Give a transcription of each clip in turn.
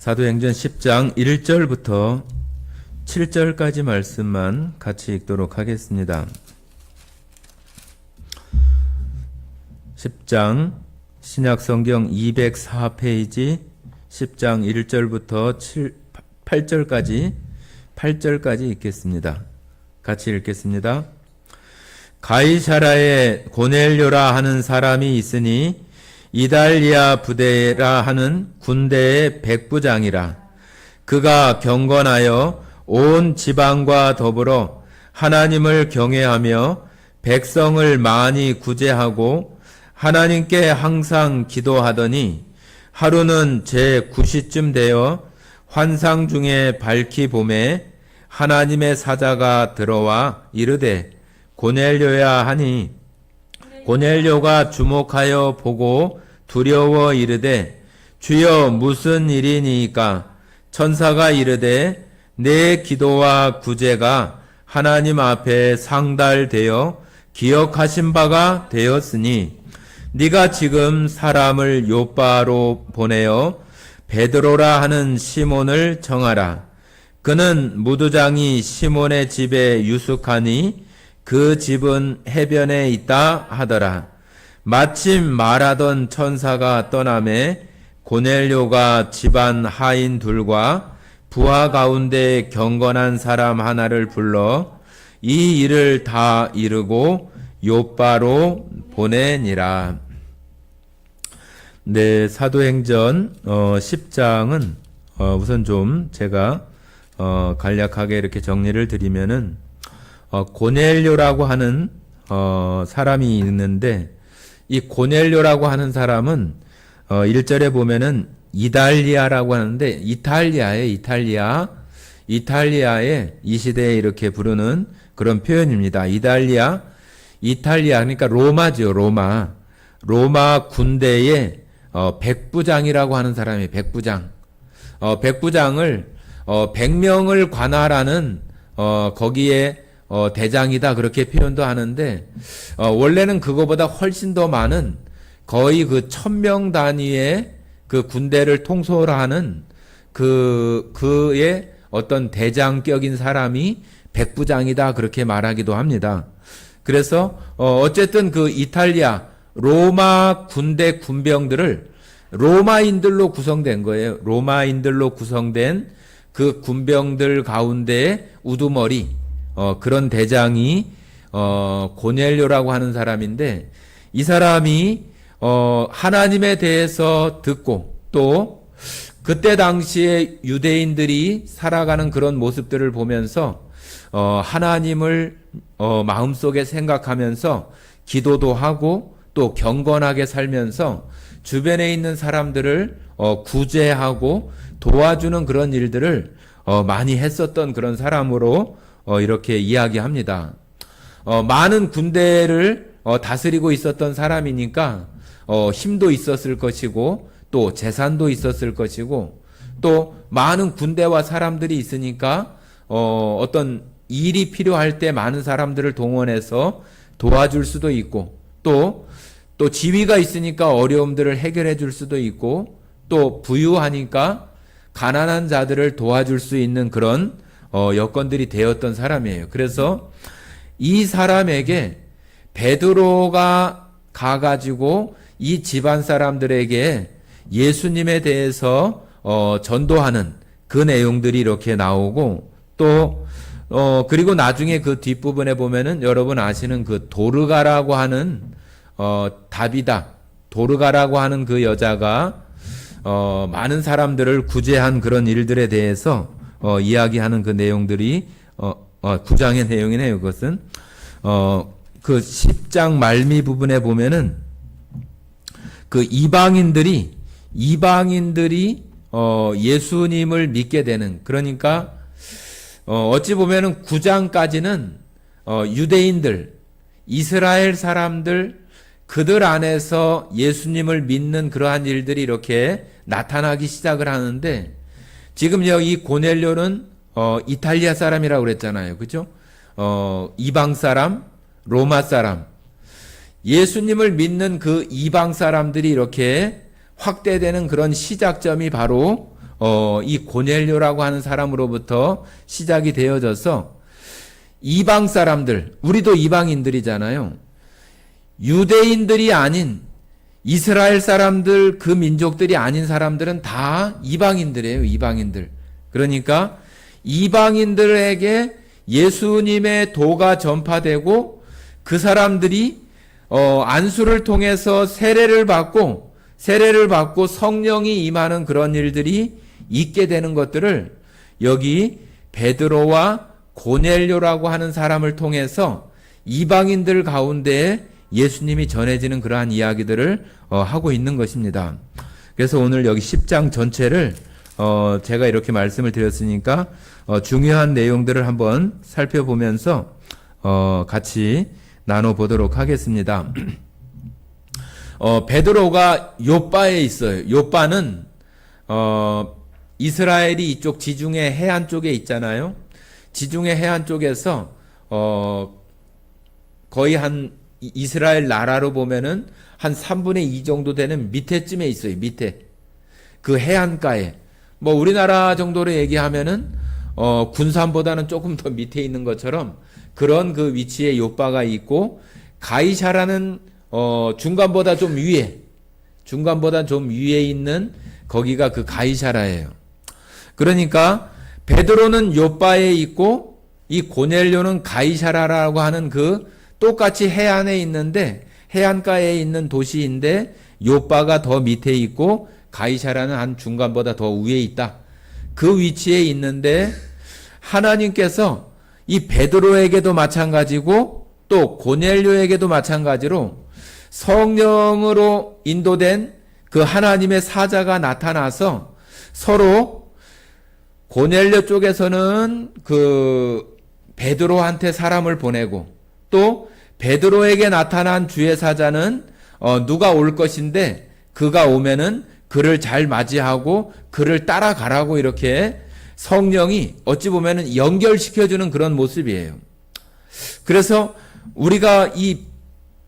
사도행전 10장 1절부터 7절까지 말씀만 같이 읽도록 하겠습니다. 10장 신약성경 204페이지 10장 1절부터 8절까지 읽겠습니다. 같이 읽겠습니다. 가이사라에 고넬료라 하는 사람이 있으니 이달리아 부대라 하는 군대의 백부장이라. 그가 경건하여 온 지방과 더불어 하나님을 경외하며 백성을 많이 구제하고 하나님께 항상 기도하더니 하루는 제9시쯤 되어 환상 중에 밝히 봄에 하나님의 사자가 들어와 이르되 고넬료야 하니 고넬료가 주목하여 보고 두려워 이르되 주여 무슨 일이니까? 천사가 이르되 내 기도와 구제가 하나님 앞에 상달되어 기억하신 바가 되었으니 네가 지금 사람을 요바로 보내어 베드로라 하는 시몬을 정하라. 그는 무두장이 시몬의 집에 유숙하니 그 집은 해변에 있다 하더라. 마침 말하던 천사가 떠나매 고넬료가 집안 하인 둘과 부하 가운데 경건한 사람 하나를 불러 이 일을 다 이루고 요바로 보내니라. 네, 사도행전 10장은 우선 좀 제가 간략하게 이렇게 정리를 드리면은 고넬료라고 하는 사람이 있는데 이 고넬료라고 하는 사람은 1절에 보면은 이달리아라고 하는데 이탈리아의 이 시대에 이렇게 부르는 그런 표현입니다. 이탈리아 그러니까 로마죠. 로마 군대의 백부장이라고 하는 사람이 백부장. 백부장을 100명을 관할하는 거기에 대장이다 그렇게 표현도 하는데 원래는 그거보다 훨씬 더 많은 거의 그 1000명 단위의 그 군대를 통솔하는 그의 어떤 대장격인 사람이 백부장이다 그렇게 말하기도 합니다. 그래서 어쨌든 그 이탈리아 로마 군대 군병들을 로마인들로 구성된 거예요. 로마인들로 구성된 그 군병들 가운데 우두머리 그런 대장이 고넬료라고 하는 사람인데 이 사람이 하나님에 대해서 듣고 또 그때 당시에 유대인들이 살아가는 그런 모습들을 보면서 하나님을 마음속에 생각하면서 기도도 하고 또 경건하게 살면서 주변에 있는 사람들을 구제하고 도와주는 그런 일들을 많이 했었던 그런 사람으로 이렇게 이야기합니다. 많은 군대를 다스리고 있었던 사람이니까 힘도 있었을 것이고 또 재산도 있었을 것이고 또 많은 군대와 사람들이 있으니까 어떤 일이 필요할 때 많은 사람들을 동원해서 도와줄 수도 있고 또 지위가 있으니까 어려움들을 해결해 줄 수도 있고 또 부유하니까 가난한 자들을 도와줄 수 있는 그런 여건들이 되었던 사람이에요. 그래서 이 사람에게 베드로가 가가지고 이 집안 사람들에게 예수님에 대해서 전도하는 그 내용들이 이렇게 나오고 또 그리고 나중에 그 뒷부분에 보면은 여러분 아시는 그 도르가라고 하는 도르가라고 하는 그 여자가 많은 사람들을 구제한 그런 일들에 대해서 이야기하는 그 내용들이 9장의 내용이네요. 그것은 그 10장 말미 부분에 보면은 그 이방인들이 예수님을 믿게 되는, 그러니까 어찌 보면은 9장까지는 유대인들, 이스라엘 사람들, 그들 안에서 예수님을 믿는 그러한 일들이 이렇게 나타나기 시작을 하는데 지금 여기 고넬료는 이탈리아 사람이라고 그랬잖아요. 그죠? 이방 사람, 로마 사람. 예수님을 믿는 그 이방 사람들이 이렇게 확대되는 그런 시작점이 바로 이 고넬료라고 하는 사람으로부터 시작이 되어져서 이방 사람들, 우리도 이방인들이잖아요. 유대인들이 아닌 이스라엘 사람들, 그 민족들이 아닌 사람들은 다 이방인들이에요. 이방인들. 그러니까 이방인들에게 예수님의 도가 전파되고 그 사람들이 안수를 통해서 세례를 받고 성령이 임하는 그런 일들이 있게 되는 것들을 여기 베드로와 고넬료라고 하는 사람을 통해서 이방인들 가운데 예수님이 전해지는 그러한 이야기들을 하고 있는 것입니다. 그래서 오늘 여기 10장 전체를 제가 이렇게 말씀을 드렸으니까 중요한 내용들을 한번 살펴보면서 같이 나눠보도록 하겠습니다. 베드로가 요빠에 있어요. 요빠는 이스라엘이 이쪽 지중해 해안 쪽에 있잖아요. 지중해 해안 쪽에서 거의 한 이스라엘 나라로 보면은 한 3분의 2 정도 되는 밑에쯤에 있어요. 밑에. 그 해안가에. 뭐 우리나라 정도로 얘기하면은 군산보다는 조금 더 밑에 있는 것처럼 그런 그 위치에 요빠가 있고, 가이사라는 중간보다 좀 위에 있는 거기가 그 가이사라예요. 그러니까 베드로는 요빠에 있고 이 고넬료는 가이사라라고 하는 그 똑같이 해안에 있는데 해안가에 있는 도시인데 요빠가 더 밑에 있고 가이사라는 한 중간보다 더 위에 있다. 그 위치에 있는데 하나님께서 이 베드로에게도 마찬가지고 또 고넬료에게도 마찬가지로 성령으로 인도된 그 하나님의 사자가 나타나서 서로 고넬료 쪽에서는 그 베드로한테 사람을 보내고 또 베드로에게 나타난 주의 사자는 누가 올 것인데 그가 오면은 그를 잘 맞이하고 그를 따라가라고 이렇게 성령이 어찌 보면은 연결시켜주는 그런 모습이에요. 그래서 우리가 이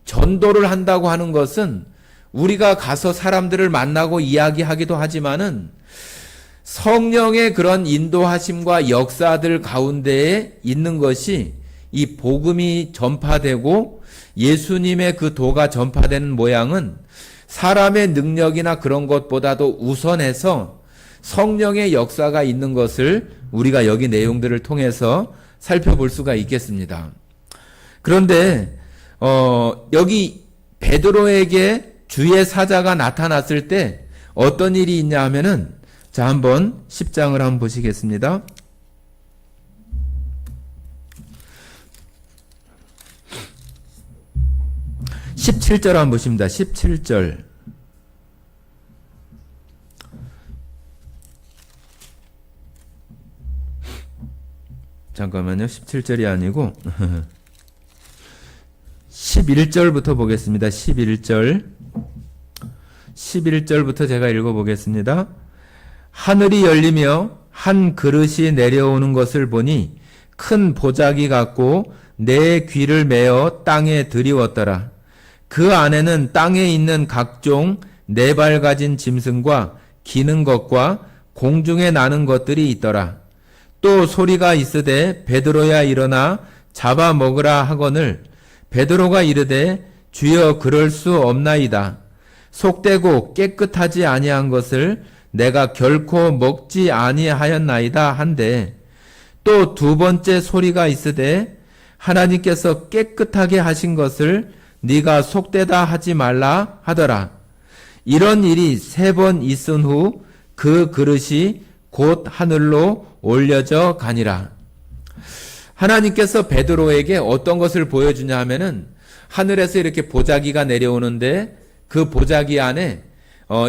전도를 한다고 하는 것은 우리가 가서 사람들을 만나고 이야기하기도 하지만은 성령의 그런 인도하심과 역사들 가운데에 있는 것이 이 복음이 전파되고 예수님의 그 도가 전파되는 모양은 사람의 능력이나 그런 것보다도 우선해서 성령의 역사가 있는 것을 우리가 여기 내용들을 통해서 살펴볼 수가 있겠습니다. 그런데 여기 베드로에게 주의 사자가 나타났을 때 어떤 일이 있냐 하면은, 자, 한번 10장을 한번 보시겠습니다. 17절 한번 보십니다. 17절. 잠깐만요. 17절이 아니고 11절부터 보겠습니다. 11절부터 제가 읽어보겠습니다. 하늘이 열리며 한 그릇이 내려오는 것을 보니 큰 보자기 같고 내 귀를 메어 땅에 들이웠더라. 그 안에는 땅에 있는 각종 네 발 가진 짐승과 기는 것과 공중에 나는 것들이 있더라. 또 소리가 있으되 베드로야 일어나 잡아 먹으라 하거늘 베드로가 이르되 주여 그럴 수 없나이다. 속되고 깨끗하지 아니한 것을 내가 결코 먹지 아니하였나이다 한데, 또 두 번째 소리가 있으되 하나님께서 깨끗하게 하신 것을 네가 속되다 하지 말라 하더라. 이런 일이 3번 있은 후 그 그릇이 곧 하늘로 올려져 가니라. 하나님께서 베드로에게 어떤 것을 보여주냐 하면은, 하늘에서 이렇게 보자기가 내려오는데 그 보자기 안에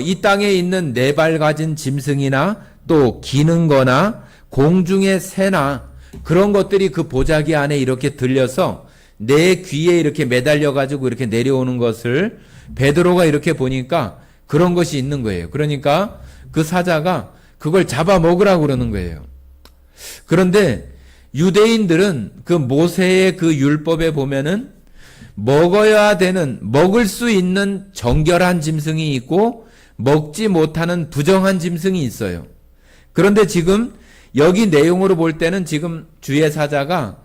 이 땅에 있는 4발 가진 짐승이나 또 기는 거나 공중의 새나 그런 것들이 그 보자기 안에 이렇게 들려서 내 귀에 이렇게 매달려 가지고 이렇게 내려오는 것을 베드로가 이렇게 보니까 그런 것이 있는 거예요. 그러니까 그 사자가 그걸 잡아 먹으라고 그러는 거예요. 그런데 유대인들은 그 모세의 그 율법에 보면은 먹어야 되는, 먹을 수 있는 정결한 짐승이 있고 먹지 못하는 부정한 짐승이 있어요. 그런데 지금 여기 내용으로 볼 때는 지금 주의 사자가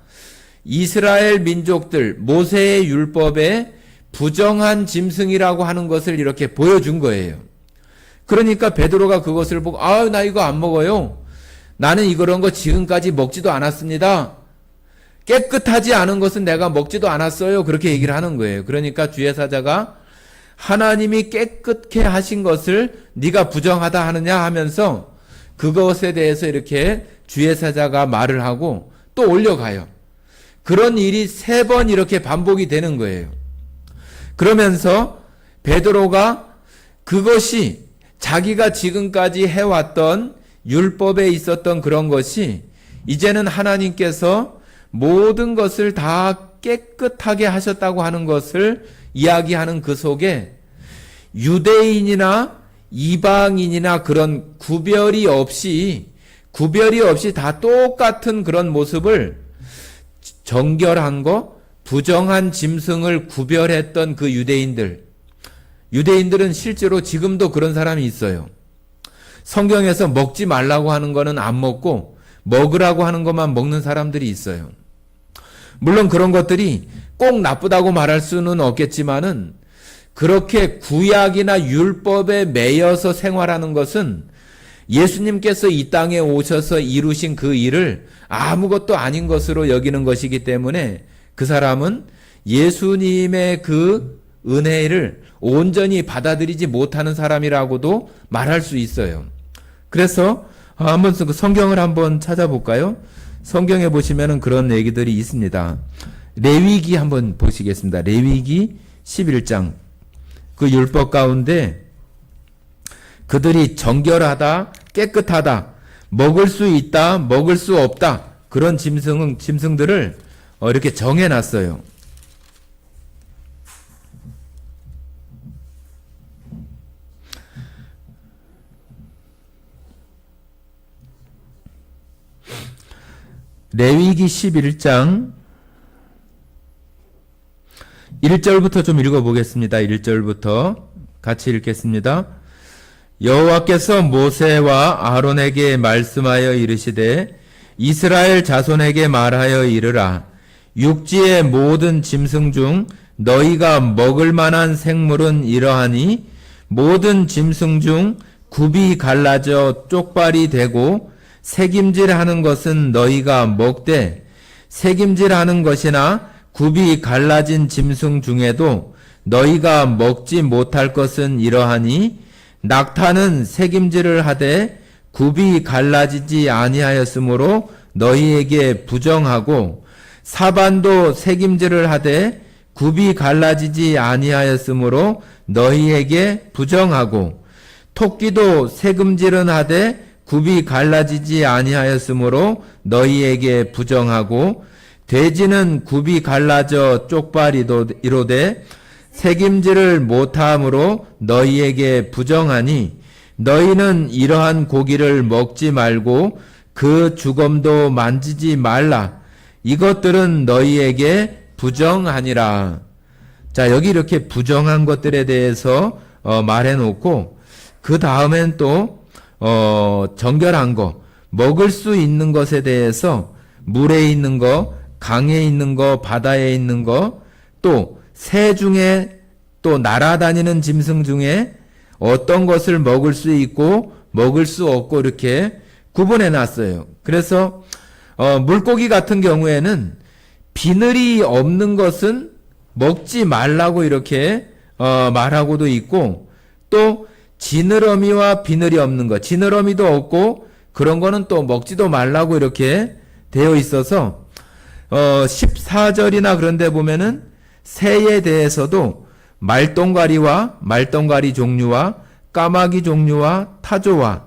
이스라엘 민족들 모세의 율법에 부정한 짐승이라고 하는 것을 이렇게 보여준 거예요. 그러니까 베드로가 그것을 보고 나 이거 안 먹어요. 나는 이런 거 지금까지 먹지도 않았습니다. 깨끗하지 않은 것은 내가 먹지도 않았어요. 그렇게 얘기를 하는 거예요. 그러니까 주의 사자가 하나님이 깨끗게 하신 것을 네가 부정하다 하느냐 하면서 그것에 대해서 이렇게 주의 사자가 말을 하고 또 올려가요. 그런 일이 3번 이렇게 반복이 되는 거예요. 그러면서 베드로가 그것이 자기가 지금까지 해왔던 율법에 있었던 그런 것이 이제는 하나님께서 모든 것을 다 깨끗하게 하셨다고 하는 것을 이야기하는 그 속에 유대인이나 이방인이나 그런 구별이 없이 다 똑같은 그런 모습을 정결한 거, 부정한 짐승을 구별했던 그 유대인들은 실제로 지금도 그런 사람이 있어요. 성경에서 먹지 말라고 하는 거는 안 먹고 먹으라고 하는 것만 먹는 사람들이 있어요. 물론 그런 것들이 꼭 나쁘다고 말할 수는 없겠지만은 그렇게 구약이나 율법에 매여서 생활하는 것은 예수님께서 이 땅에 오셔서 이루신 그 일을 아무것도 아닌 것으로 여기는 것이기 때문에 그 사람은 예수님의 그 은혜를 온전히 받아들이지 못하는 사람이라고도 말할 수 있어요. 그래서 한번 성경을 한번 찾아볼까요? 성경에 보시면은 그런 얘기들이 있습니다. 레위기 한번 보시겠습니다. 레위기 11장. 그 율법 가운데 그들이 정결하다, 깨끗하다, 먹을 수 있다, 먹을 수 없다. 그런 짐승들을 이렇게 정해놨어요. 레위기 11장 1절부터 좀 읽어보겠습니다. 1절부터 같이 읽겠습니다. 여호와께서 모세와 아론에게 말씀하여 이르시되 이스라엘 자손에게 말하여 이르라. 육지의 모든 짐승 중 너희가 먹을 만한 생물은 이러하니 모든 짐승 중 굽이 갈라져 쪽발이 되고 새김질하는 것은 너희가 먹되 새김질하는 것이나 굽이 갈라진 짐승 중에도 너희가 먹지 못할 것은 이러하니 낙타는 새김질을 하되 굽이 갈라지지 아니하였으므로 너희에게 부정하고 사반도 새김질을 하되 굽이 갈라지지 아니하였으므로 너희에게 부정하고 토끼도 새금질은 하되 굽이 갈라지지 아니하였으므로 너희에게 부정하고 돼지는 굽이 갈라져 쪽발이로되 새김질을 못함으로 너희에게 부정하니 너희는 이러한 고기를 먹지 말고 그 주검도 만지지 말라. 이것들은 너희에게 부정하니라. 자, 여기 이렇게 부정한 것들에 대해서 말해놓고 그 다음엔 또 정결한 거, 먹을 수 있는 것에 대해서 물에 있는 거, 강에 있는 거, 바다에 있는 거, 또 새 중에 또 날아다니는 짐승 중에 어떤 것을 먹을 수 있고 먹을 수 없고 이렇게 구분해 놨어요. 그래서 물고기 같은 경우에는 비늘이 없는 것은 먹지 말라고 이렇게 말하고도 있고 또 지느러미와 비늘이 없는 것, 지느러미도 없고 그런 거는 또 먹지도 말라고 이렇게 되어 있어서 14절이나 그런 데 보면은 새에 대해서도 말똥가리와 말똥가리 종류와 까마귀 종류와 타조와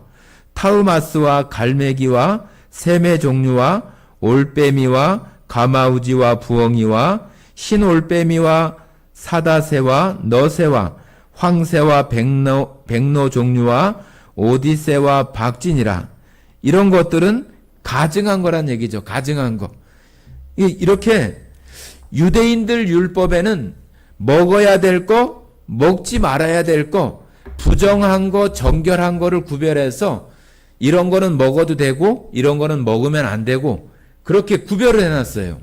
타우마스와 갈매기와 새매 종류와 올빼미와 가마우지와 부엉이와 흰올빼미와 사다새와 너새와 황새와 백로 종류와 오디새와 박진이라. 이런 것들은 가증한 거란 얘기죠. 가증한 거. 이렇게 유대인들 율법에는 먹어야 될 거, 먹지 말아야 될 거, 부정한 거, 정결한 거를 구별해서 이런 거는 먹어도 되고 이런 거는 먹으면 안 되고 그렇게 구별을 해놨어요.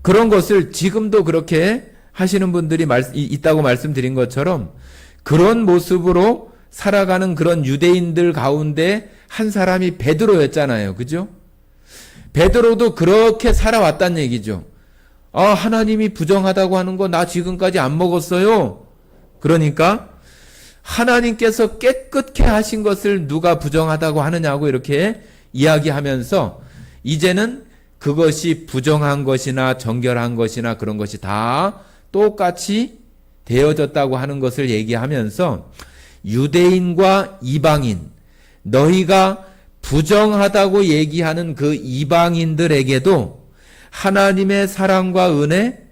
그런 것을 지금도 그렇게 하시는 분들이 있다고 말씀드린 것처럼 그런 모습으로 살아가는 그런 유대인들 가운데 한 사람이 베드로였잖아요. 그죠? 베드로도 그렇게 살아왔다는 얘기죠. 하나님이 부정하다고 하는 거 나 지금까지 안 먹었어요. 그러니까 하나님께서 깨끗게 하신 것을 누가 부정하다고 하느냐고 이렇게 이야기하면서 이제는 그것이 부정한 것이나 정결한 것이나 그런 것이 다 똑같이 되어졌다고 하는 것을 얘기하면서 유대인과 이방인, 너희가 부정하다고 얘기하는 그 이방인들에게도 하나님의 사랑과 은혜,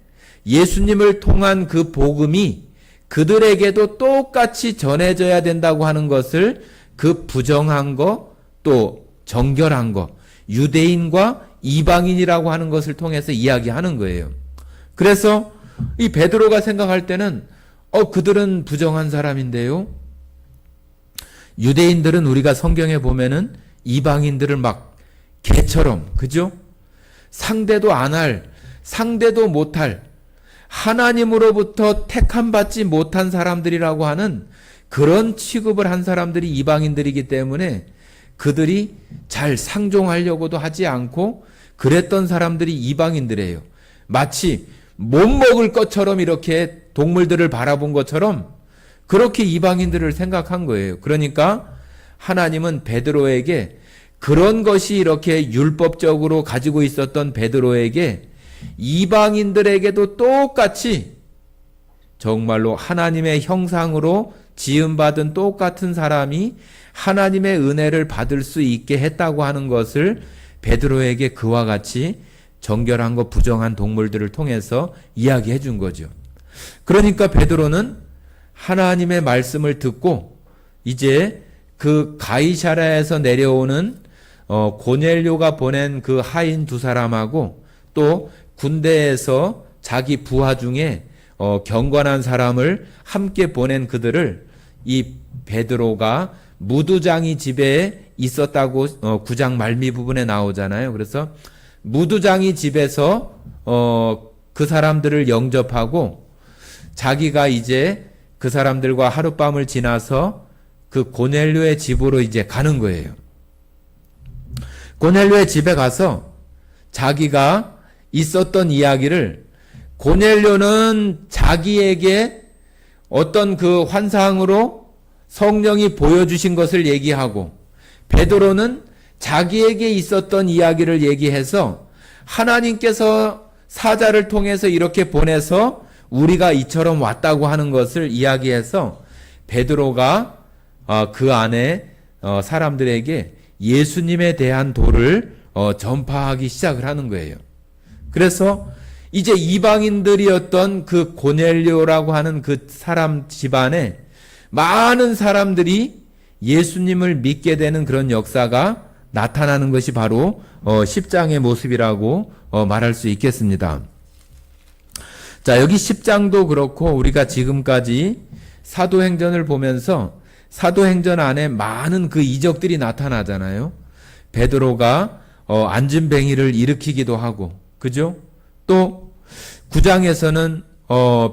예수님을 통한 그 복음이 그들에게도 똑같이 전해져야 된다고 하는 것을 그 부정한 거, 또 정결한 거, 유대인과 이방인이라고 하는 것을 통해서 이야기하는 거예요. 그래서 이 베드로가 생각할 때는 그들은 부정한 사람인데요. 유대인들은 우리가 성경에 보면은 이방인들을 막 개처럼, 그죠? 상대도 안 할, 상대도 못할, 하나님으로부터 택함받지 못한 사람들이라고 하는 그런 취급을 한 사람들이 이방인들이기 때문에 그들이 잘 상종하려고도 하지 않고 그랬던 사람들이 이방인들이에요. 마치 못 먹을 것처럼 이렇게 동물들을 바라본 것처럼 그렇게 이방인들을 생각한 거예요. 그러니까 하나님은 베드로에게 그런 것이 이렇게 율법적으로 가지고 있었던 베드로에게 이방인들에게도 똑같이 정말로 하나님의 형상으로 지음받은 똑같은 사람이 하나님의 은혜를 받을 수 있게 했다고 하는 것을 베드로에게 그와 같이 정결한 것 부정한 동물들을 통해서 이야기해 준 거죠. 그러니까 베드로는 하나님의 말씀을 듣고 이제 그 가이사랴에서 내려오는 고넬료가 보낸 그 하인 두 사람하고 또 군대에서 자기 부하 중에 경건한 사람을 함께 보낸 그들을 이 베드로가 무두장이 집에 있었다고 9장 말미 부분에 나오잖아요. 그래서 무두장이 집에서 그 사람들을 영접하고 자기가 이제 그 사람들과 하룻밤을 지나서 그 고넬료의 집으로 이제 가는 거예요. 고넬료의 집에 가서 자기가 있었던 이야기를 고넬료는 자기에게 어떤 그 환상으로 성령이 보여주신 것을 얘기하고 베드로는 자기에게 있었던 이야기를 얘기해서 하나님께서 사자를 통해서 이렇게 보내서 우리가 이처럼 왔다고 하는 것을 이야기해서 베드로가 그 안에 사람들에게 예수님에 대한 도를 전파하기 시작을 하는 거예요. 그래서 이제 이방인들이었던 그 고넬료라고 하는 그 사람 집안에 많은 사람들이 예수님을 믿게 되는 그런 역사가 나타나는 것이 바로 10장의 모습이라고 말할 수 있겠습니다. 자, 여기 10장도 그렇고 우리가 지금까지 사도행전을 보면서 사도행전 안에 많은 그 이적들이 나타나잖아요. 베드로가 안진뱅이를 일으키기도 하고, 그죠? 또 9장에서는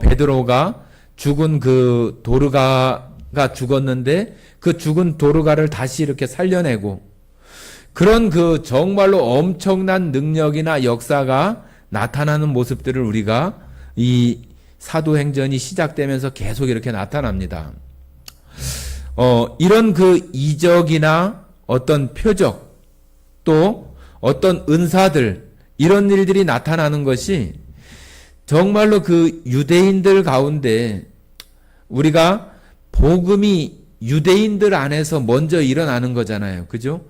베드로가 죽은 그 도르가가 죽었는데 그 죽은 도르가를 다시 이렇게 살려내고 그런 그 정말로 엄청난 능력이나 역사가 나타나는 모습들을 우리가 이 사도행전이 시작되면서 계속 이렇게 나타납니다. 이런 그 이적이나 어떤 표적 또 어떤 은사들 이런 일들이 나타나는 것이 정말로 그 유대인들 가운데 우리가 복음이 유대인들 안에서 먼저 일어나는 거잖아요. 그죠?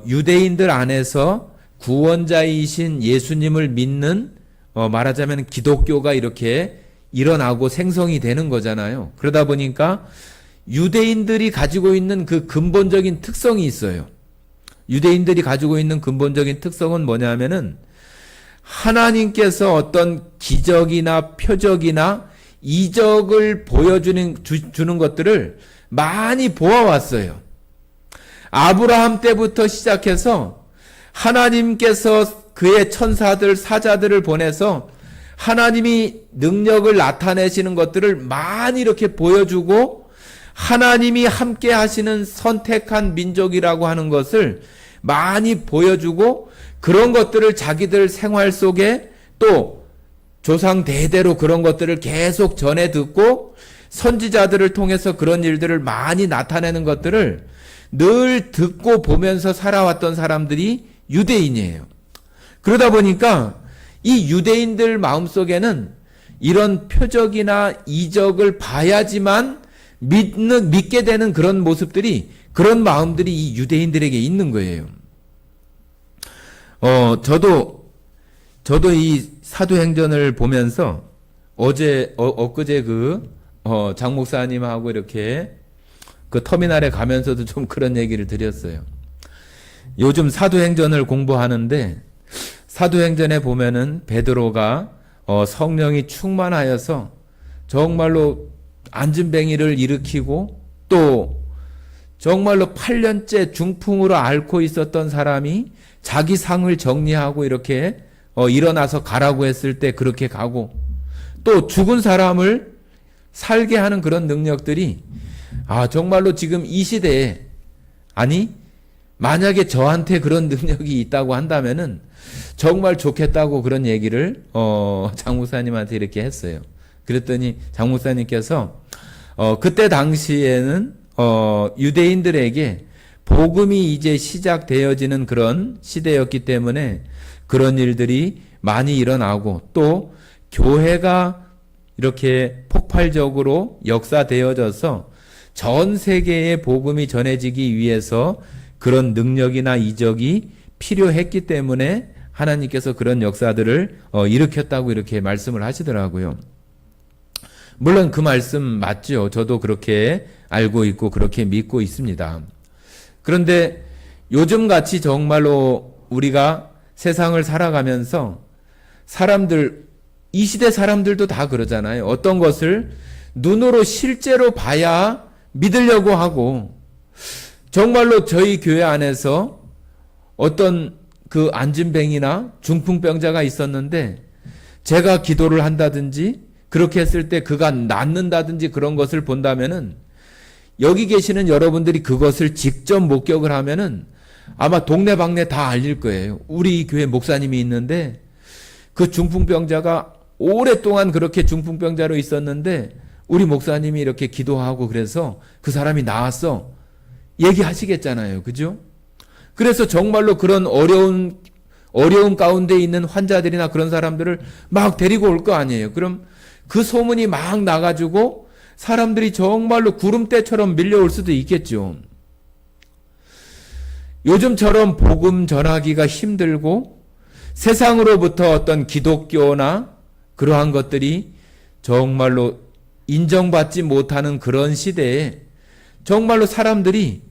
유대인들 안에서 구원자이신 예수님을 믿는 말하자면 기독교가 이렇게 일어나고 생성이 되는 거잖아요. 그러다 보니까 유대인들이 가지고 있는 그 근본적인 특성이 있어요. 유대인들이 가지고 있는 근본적인 특성은 뭐냐면은 하나님께서 어떤 기적이나 표적이나 이적을 보여주는 주는 것들을 많이 보아왔어요. 아브라함 때부터 시작해서 하나님께서 그의 천사들, 사자들을 보내서 하나님이 능력을 나타내시는 것들을 많이 이렇게 보여주고 하나님이 함께 하시는 선택한 민족이라고 하는 것을 많이 보여주고 그런 것들을 자기들 생활 속에 또 조상 대대로 그런 것들을 계속 전해 듣고 선지자들을 통해서 그런 일들을 많이 나타내는 것들을 늘 듣고 보면서 살아왔던 사람들이 유대인이에요. 그러다 보니까 이 유대인들 마음속에는 이런 표적이나 이적을 봐야지만 믿게 되는 그런 모습들이, 그런 마음들이 이 유대인들에게 있는 거예요. 저도 이 사도행전을 보면서 엊그제 장 목사님하고 이렇게 그 터미널에 가면서도 좀 그런 얘기를 드렸어요. 요즘 사도행전을 공부하는데 사도행전에 보면은 베드로가 성령이 충만하여서 정말로 안진뱅이를 일으키고 또 정말로 8년째 중풍으로 앓고 있었던 사람이 자기 상을 정리하고 이렇게 일어나서 가라고 했을 때 그렇게 가고 또 죽은 사람을 살게 하는 그런 능력들이 정말로 지금 이 시대에 만약에 저한테 그런 능력이 있다고 한다면은 정말 좋겠다고 그런 얘기를 장 목사님한테 이렇게 했어요. 그랬더니 장 목사님께서 그때 당시에는 유대인들에게 복음이 이제 시작되어지는 그런 시대였기 때문에 그런 일들이 많이 일어나고 또 교회가 이렇게 폭발적으로 역사되어져서 전 세계에 복음이 전해지기 위해서 그런 능력이나 이적이 필요했기 때문에 하나님께서 그런 역사들을 일으켰다고 이렇게 말씀을 하시더라고요. 물론 그 말씀 맞죠. 저도 그렇게 알고 있고 그렇게 믿고 있습니다. 그런데 요즘같이 정말로 우리가 세상을 살아가면서 이 시대 사람들도 다 그러잖아요. 어떤 것을 눈으로 실제로 봐야 믿으려고 하고 정말로 저희 교회 안에서 어떤 그 안진뱅이나 중풍병자가 있었는데 제가 기도를 한다든지 그렇게 했을 때 그가 낫는다든지 그런 것을 본다면은 여기 계시는 여러분들이 그것을 직접 목격을 하면은 아마 동네방네 다 알릴 거예요. 우리 교회 목사님이 있는데 그 중풍병자가 오랫동안 그렇게 중풍병자로 있었는데 우리 목사님이 이렇게 기도하고 그래서 그 사람이 나았어. 얘기하시겠잖아요. 그죠? 그래서 정말로 그런 어려운 가운데 있는 환자들이나 그런 사람들을 막 데리고 올 거 아니에요. 그럼 그 소문이 막 나가지고 사람들이 정말로 구름대처럼 밀려올 수도 있겠죠. 요즘처럼 복음 전하기가 힘들고 세상으로부터 어떤 기독교나 그러한 것들이 정말로 인정받지 못하는 그런 시대에 정말로 사람들이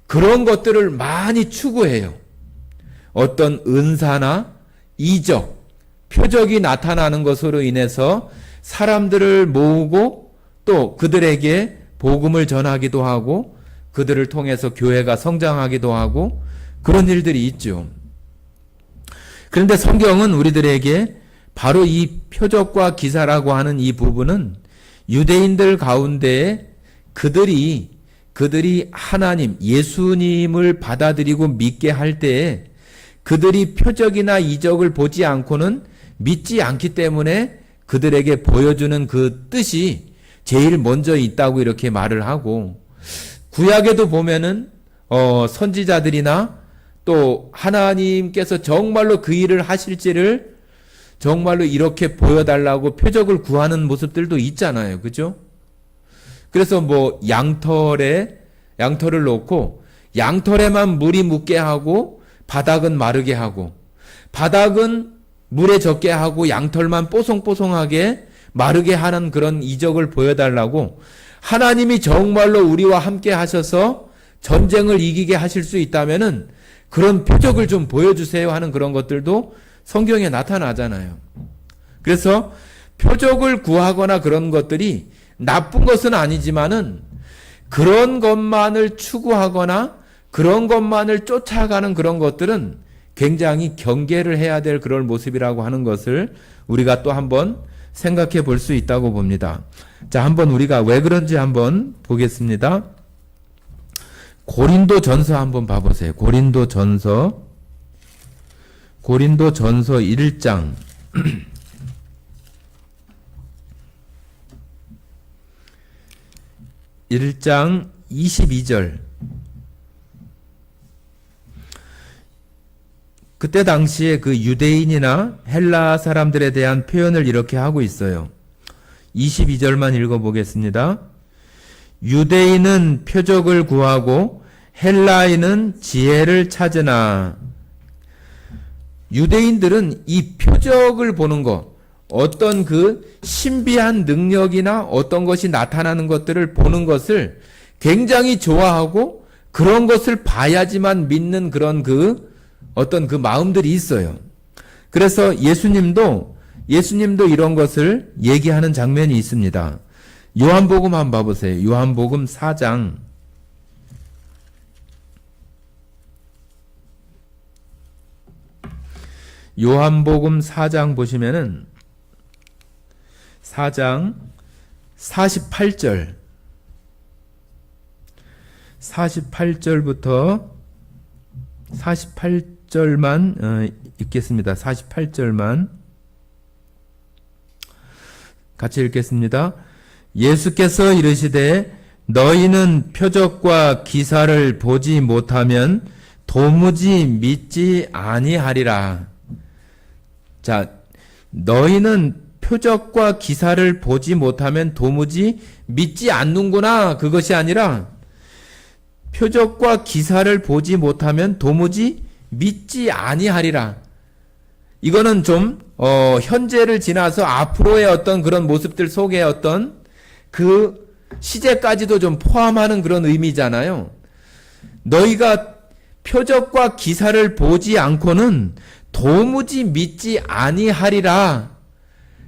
그런 것들을 많이 추구해요. 어떤 은사나 이적, 표적이 나타나는 것으로 인해서 사람들을 모으고 또 그들에게 복음을 전하기도 하고 그들을 통해서 교회가 성장하기도 하고 그런 일들이 있죠. 그런데 성경은 우리들에게 바로 이 표적과 기사라고 하는 이 부분은 유대인들 가운데 그들이 하나님, 예수님을 받아들이고 믿게 할 때에 그들이 표적이나 이적을 보지 않고는 믿지 않기 때문에 그들에게 보여주는 그 뜻이 제일 먼저 있다고 이렇게 말을 하고 구약에도 보면은 선지자들이나 또 하나님께서 정말로 그 일을 하실지를 정말로 이렇게 보여달라고 표적을 구하는 모습들도 있잖아요. 그죠? 그래서 양털을 놓고 양털에만 물이 묻게 하고 바닥은 마르게 하고 바닥은 물에 젖게 하고 양털만 뽀송뽀송하게 마르게 하는 그런 이적을 보여달라고 하나님이 정말로 우리와 함께 하셔서 전쟁을 이기게 하실 수 있다면은 그런 표적을 좀 보여주세요 하는 그런 것들도 성경에 나타나잖아요. 그래서 표적을 구하거나 그런 것들이 나쁜 것은 아니지만은 그런 것만을 추구하거나 그런 것만을 쫓아가는 그런 것들은 굉장히 경계를 해야 될 그런 모습이라고 하는 것을 우리가 또 한번 생각해 볼 수 있다고 봅니다. 자, 한번 우리가 왜 그런지 한번 보겠습니다. 고린도전서 한번 봐보세요. 고린도전서 1장 1장 22절. 그때 당시에 그 유대인이나 헬라 사람들에 대한 표현을 이렇게 하고 있어요. 22절만 읽어보겠습니다. 유대인은 표적을 구하고 헬라인은 지혜를 찾으나. 유대인들은 이 표적을 보는 것, 어떤 그 신비한 능력이나 어떤 것이 나타나는 것들을 보는 것을 굉장히 좋아하고 그런 것을 봐야지만 믿는 그런 그 어떤 그 마음들이 있어요. 그래서 예수님도 이런 것을 얘기하는 장면이 있습니다. 요한복음 한번 봐보세요. 요한복음 4장. 요한복음 4장 보시면은 4장 48절부터 48절만 읽겠습니다. 48절만 같이 읽겠습니다. 예수께서 이르시되 너희는 표적과 기사를 보지 못하면 도무지 믿지 아니하리라. 자, 너희는 표적과 기사를 보지 못하면 도무지 믿지 않는구나. 그것이 아니라 표적과 기사를 보지 못하면 도무지 믿지 아니하리라. 이거는 좀 현재를 지나서 앞으로의 어떤 그런 모습들 속에 어떤 그 시제까지도 좀 포함하는 그런 의미잖아요. 너희가 표적과 기사를 보지 않고는 도무지 믿지 아니하리라.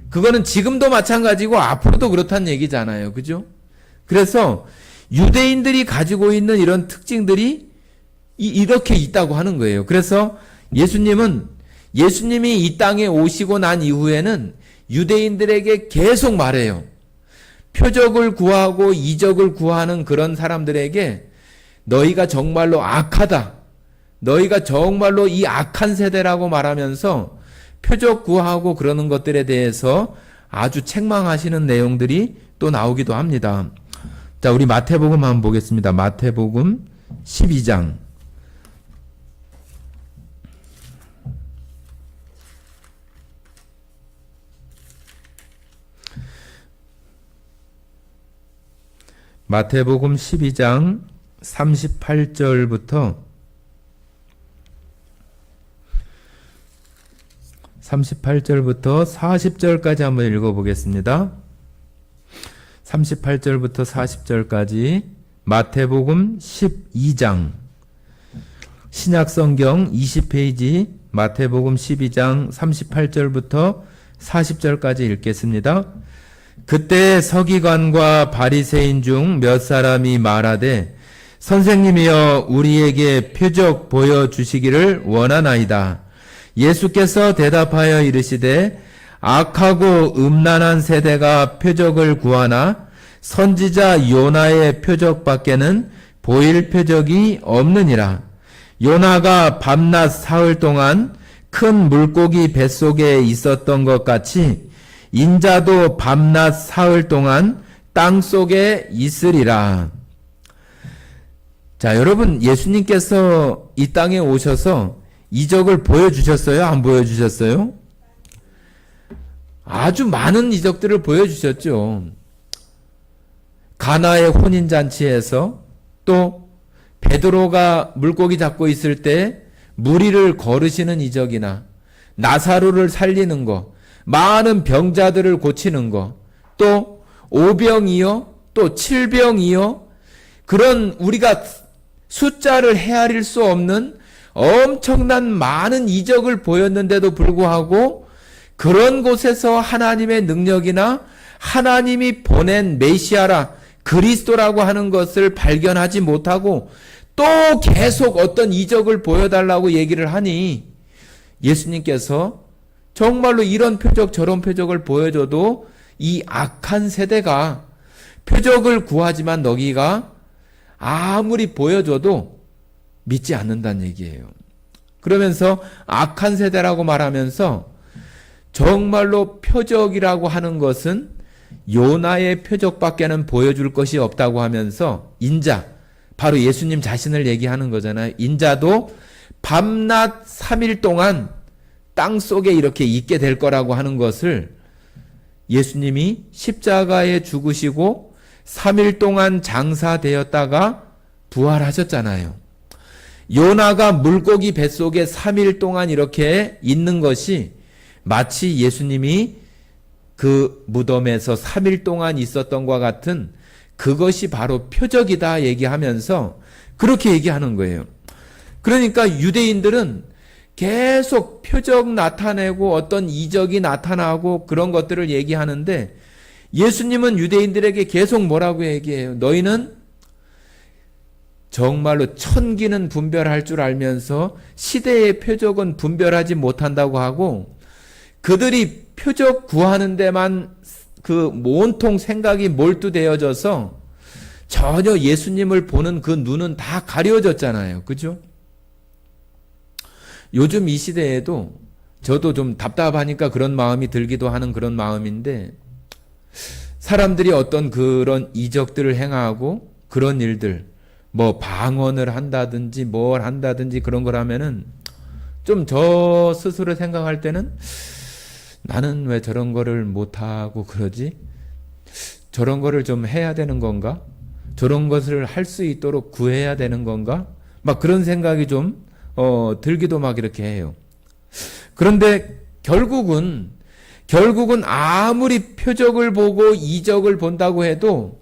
그거는 지금도 마찬가지고 앞으로도 그렇다는 얘기잖아요. 그죠? 그래서 유대인들이 가지고 있는 이런 특징들이 이렇게 있다고 하는 거예요. 그래서 예수님이 이 땅에 오시고 난 이후에는 유대인들에게 계속 말해요. 표적을 구하고 이적을 구하는 그런 사람들에게 너희가 정말로 악하다. 너희가 정말로 이 악한 세대라고 말하면서 표적 구하고 그러는 것들에 대해서 아주 책망하시는 내용들이 또 나오기도 합니다. 자, 우리 마태복음 한번 보겠습니다. 마태복음 12장. 마태복음 12장 38절부터 40절까지 한번 읽어보겠습니다. 38절부터 40절까지 마태복음 12장 신약성경 20페이지 마태복음 12장 38절부터 40절까지 읽겠습니다. 그때 서기관과 바리새인 중 몇 사람이 말하되 선생님이여 우리에게 표적 보여주시기를 원하나이다. 예수께서 대답하여 이르시되 악하고 음란한 세대가 표적을 구하나 선지자 요나의 표적밖에는 보일 표적이 없느니라. 요나가 밤낮 사흘 동안 큰 물고기 뱃속에 있었던 것 같이 인자도 밤낮 사흘 동안 땅속에 있으리라. 자, 여러분, 예수님께서 이 땅에 오셔서 이적을 보여주셨어요? 안 보여주셨어요? 아주 많은 이적들을 보여주셨죠. 가나의 혼인잔치에서 또 베드로가 물고기 잡고 있을 때 무리를 거르시는 이적이나 나사로를 살리는 거, 많은 병자들을 고치는 거, 또 오병이요, 또 칠병이요, 그런 우리가 숫자를 헤아릴 수 없는 엄청난 많은 이적을 보였는데도 불구하고 그런 곳에서 하나님의 능력이나 하나님이 보낸 메시아라 그리스도라고 하는 것을 발견하지 못하고 또 계속 어떤 이적을 보여달라고 얘기를 하니 예수님께서 정말로 이런 표적 저런 표적을 보여줘도 이 악한 세대가 표적을 구하지만 너희가 아무리 보여줘도 믿지 않는다는 얘기예요. 그러면서 악한 세대라고 말하면서 정말로 표적이라고 하는 것은 요나의 표적밖에는 보여줄 것이 없다고 하면서 인자, 바로 예수님 자신을 얘기하는 거잖아요. 인자도 밤낮 3일 동안 땅 속에 이렇게 있게 될 거라고 하는 것을 예수님이 십자가에 죽으시고 3일 동안 장사되었다가 부활하셨잖아요. 요나가 물고기 뱃속에 3일 동안 이렇게 있는 것이 마치 예수님이 그 무덤에서 3일 동안 있었던 것과 같은 그것이 바로 표적이다 얘기하면서 그렇게 얘기하는 거예요. 그러니까 유대인들은 계속 표적 나타내고 어떤 이적이 나타나고 그런 것들을 얘기하는데 예수님은 유대인들에게 계속 뭐라고 얘기해요? 너희는 정말로 천기는 분별할 줄 알면서 시대의 표적은 분별하지 못한다고 하고 그들이 표적 구하는 데만 그 온통 생각이 몰두되어져서 전혀 예수님을 보는 그 눈은 다 가려졌잖아요. 그죠? 요즘 이 시대에도 저도 좀 답답하니까 그런 마음이 들기도 하는 그런 마음인데 사람들이 어떤 그런 이적들을 행하고 그런 일들 뭐 방언을 한다든지 뭘 한다든지 그런 걸 하면은 좀 저 스스로 생각할 때는 나는 왜 저런 거를 못하고 그러지? 저런 거를 좀 해야 되는 건가? 저런 것을 할 수 있도록 구해야 되는 건가? 막 그런 생각이 좀 들기도 막 이렇게 해요. 그런데 결국은 아무리 표적을 보고 이적을 본다고 해도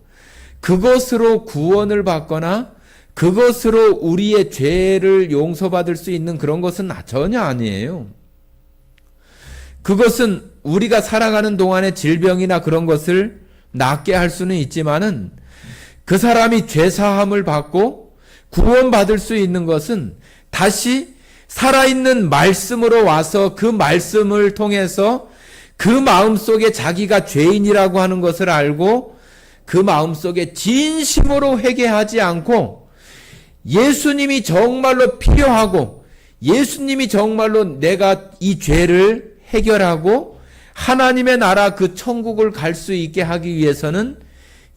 그것으로 구원을 받거나 그것으로 우리의 죄를 용서받을 수 있는 그런 것은 전혀 아니에요. 그것은 우리가 살아가는 동안에 질병이나 그런 것을 낫게 할 수는 있지만은 그 사람이 죄사함을 받고 구원받을 수 있는 것은 다시 살아있는 말씀으로 와서 그 말씀을 통해서 그 마음속에 자기가 죄인이라고 하는 것을 알고 그 마음속에 진심으로 회개하지 않고 예수님이 정말로 필요하고 예수님이 정말로 내가 이 죄를 해결하고 하나님의 나라 그 천국을 갈 수 있게 하기 위해서는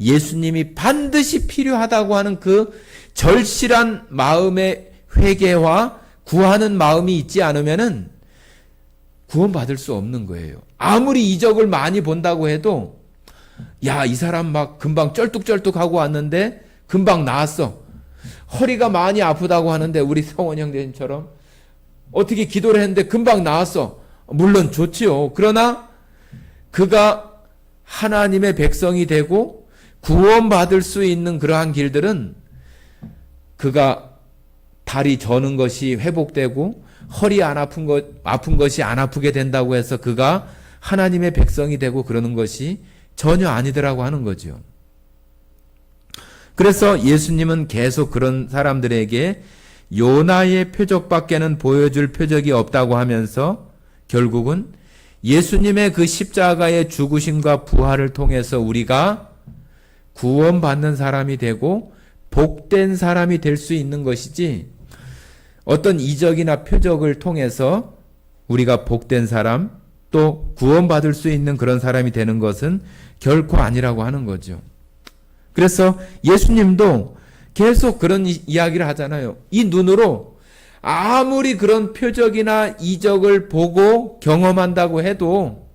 예수님이 반드시 필요하다고 하는 그 절실한 마음의 회개와 구하는 마음이 있지 않으면은 구원받을 수 없는 거예요. 아무리 이적을 많이 본다고 해도 야, 이 사람 막 금방 쩔뚝쩔뚝하고 왔는데 금방 나았어. 허리가 많이 아프다고 하는데 우리 성원 형제님처럼 어떻게 기도를 했는데 금방 나았어. 물론 좋지요. 그러나 그가 하나님의 백성이 되고 구원받을 수 있는 그러한 길들은 그가 다리 저는 것이 회복되고 허리 안 아픈 것이 안 아프게 된다고 해서 그가 하나님의 백성이 되고 그러는 것이 전혀 아니더라고 하는 거죠. 그래서 예수님은 계속 그런 사람들에게 요나의 표적밖에는 보여줄 표적이 없다고 하면서 결국은 예수님의 그 십자가의 죽으심과 부활을 통해서 우리가 구원받는 사람이 되고 복된 사람이 될 수 있는 것이지 어떤 이적이나 표적을 통해서 우리가 복된 사람 또 구원받을 수 있는 그런 사람이 되는 것은 결코 아니라고 하는 거죠. 그래서 예수님도 계속 그런 이야기를 하잖아요. 이 눈으로 아무리 그런 표적이나 이적을 보고 경험한다고 해도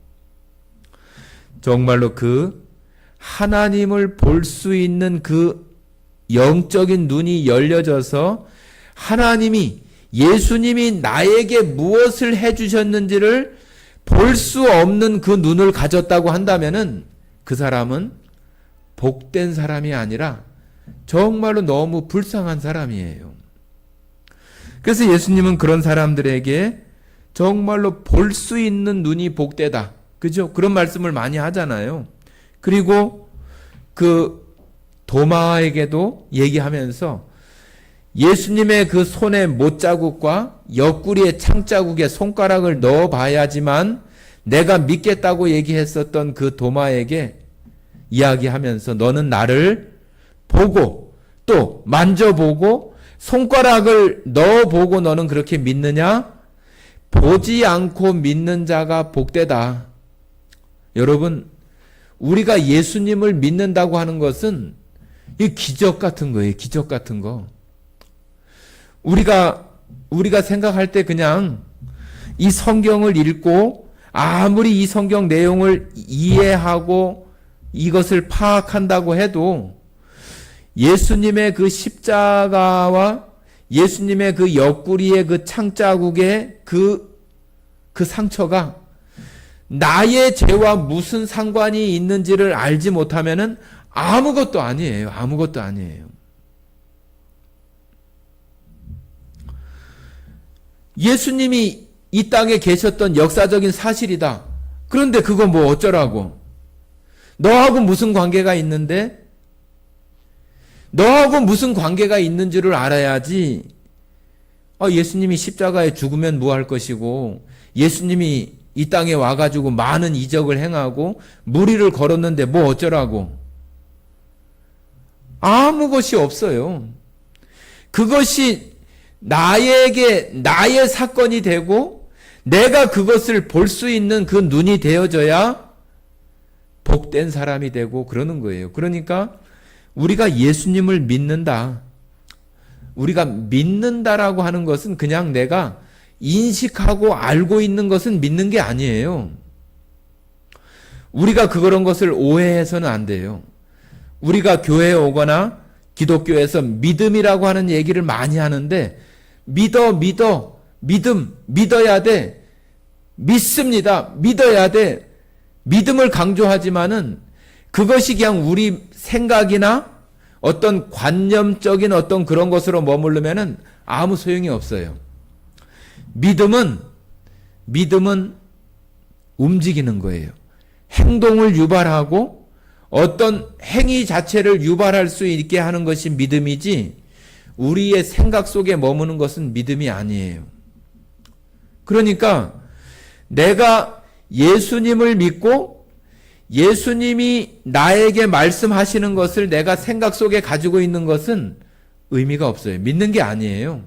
정말로 그 하나님을 볼 수 있는 그 영적인 눈이 열려져서 하나님이 예수님이 나에게 무엇을 해주셨는지를 볼 수 없는 그 눈을 가졌다고 한다면은 그 사람은 복된 사람이 아니라 정말로 너무 불쌍한 사람이에요. 그래서 예수님은 그런 사람들에게 정말로 볼 수 있는 눈이 복되다. 그죠? 그런 말씀을 많이 하잖아요. 그리고 그 도마에게도 얘기하면서 예수님의 그 손의 못자국과 옆구리의 창자국에 손가락을 넣어봐야지만 내가 믿겠다고 얘기했었던 그 도마에게 이야기하면서 너는 나를 보고 또 만져보고 손가락을 넣어보고 너는 그렇게 믿느냐? 보지 않고 믿는 자가 복되다. 여러분, 우리가 예수님을 믿는다고 하는 것은 이 기적 같은 거예요. 기적 같은 거. 우리가 생각할 때 그냥 이 성경을 읽고 아무리 이 성경 내용을 이해하고 이것을 파악한다고 해도 예수님의 그 십자가와 예수님의 그 옆구리의 그 창자국의 그 상처가 나의 죄와 무슨 상관이 있는지를 알지 못하면은 아무것도 아니에요. 아무것도 아니에요. 예수님이 이 땅에 계셨던 역사적인 사실이다. 그런데 그거 뭐 어쩌라고? 너하고 무슨 관계가 있는데? 너하고 무슨 관계가 있는지를 알아야지. 예수님이 십자가에 죽으면 뭐 할 것이고, 예수님이 이 땅에 와가지고 많은 이적을 행하고 무리를 걸었는데 뭐 어쩌라고? 아무 것이 없어요. 그것이 나에게 나의 사건이 되고 내가 그것을 볼 수 있는 그 눈이 되어져야 복된 사람이 되고 그러는 거예요. 그러니까 우리가 예수님을 믿는다. 우리가 믿는다라고 하는 것은 그냥 내가 인식하고 알고 있는 것은 믿는 게 아니에요. 우리가 그런 것을 오해해서는 안 돼요. 우리가 교회에 오거나 기독교에서 믿음이라고 하는 얘기를 많이 하는데 믿어야 돼. 믿습니다. 믿어야 돼. 믿음을 강조하지만은 그것이 그냥 우리 생각이나 어떤 관념적인 어떤 그런 것으로 머무르면은 아무 소용이 없어요. 믿음은 움직이는 거예요. 행동을 유발하고 어떤 행위 자체를 유발할 수 있게 하는 것이 믿음이지 우리의 생각 속에 머무는 것은 믿음이 아니에요. 그러니까 내가 예수님을 믿고 예수님이 나에게 말씀하시는 것을 내가 생각 속에 가지고 있는 것은 의미가 없어요. 믿는 게 아니에요.